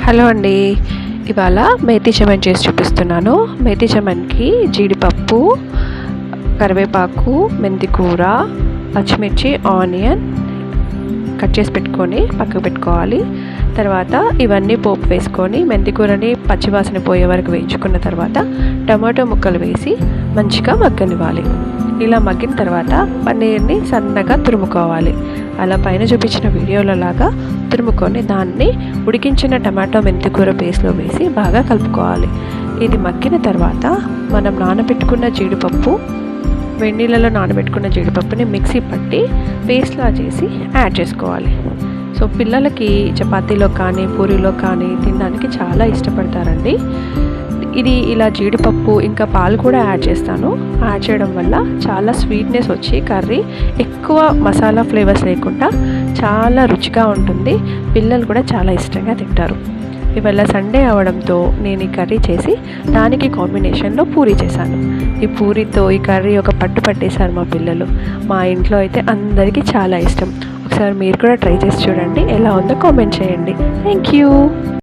Hello అండి. ఇవాళ మేతి చమన్ చేసి చూపిస్తున్నాను. మేతి చమన్కి జీడిపప్పు, కరివేపాకు, మెంతి కూర, పచ్చిమిర్చి, ఆనియన్ కట్ చేసి పెట్టుకొని పక్కకు పెట్టుకోవాలి. తర్వాత ఇవన్నీ పోపు వేసుకొని మెంతి కూరని పచ్చివాసన పోయే వరకు వేయించుకున్న తర్వాత టమాటో ముక్కలు వేసి మంచిగా మగ్గనివ్వాలి. ఇలా మగ్గిన తర్వాత పన్నీర్ని సన్నగా తురుముకోవాలి. అలా పైన చూపించిన వీడియోలో లాగా తురుముకొని దాన్ని ఉడికించిన టమాటో మెంతి కూర పేస్ట్లో వేసి బాగా కలుపుకోవాలి. ఇది మగ్గిన తర్వాత మనం నానబెట్టుకున్న జీడిపప్పు, వేడినీళ్ళలో నానబెట్టుకున్న జీడిపప్పుని మిక్సీ పట్టి పేస్ట్లా చేసి యాడ్ చేసుకోవాలి. సో పిల్లలకి చపాతీలో కానీ పూరీలో కానీ తినడానికి చాలా ఇష్టపడతారండి. ఇది ఇలా జీడిపప్పు ఇంకా పాలు కూడా యాడ్ చేస్తాను. యాడ్ చేయడం వల్ల చాలా స్వీట్నెస్ వచ్చి కర్రీ ఎక్కువ మసాలా ఫ్లేవర్స్ లేకుండా చాలా రుచిగా ఉంటుంది. పిల్లలు కూడా చాలా ఇష్టంగా తింటారు. ఇవాళ సండే అవడంతో నేను ఈ కర్రీ చేసి దానికి కాంబినేషన్లో పూరీ చేశాను. ఈ పూరీతో ఈ కర్రీ ఒక పట్టు పట్టేశారు మా పిల్లలు. మా ఇంట్లో అయితే అందరికీ చాలా ఇష్టం. ఒకసారి మీరు కూడా ట్రై చేసి చూడండి. ఎలా ఉందో కామెంట్ చేయండి. Thank you.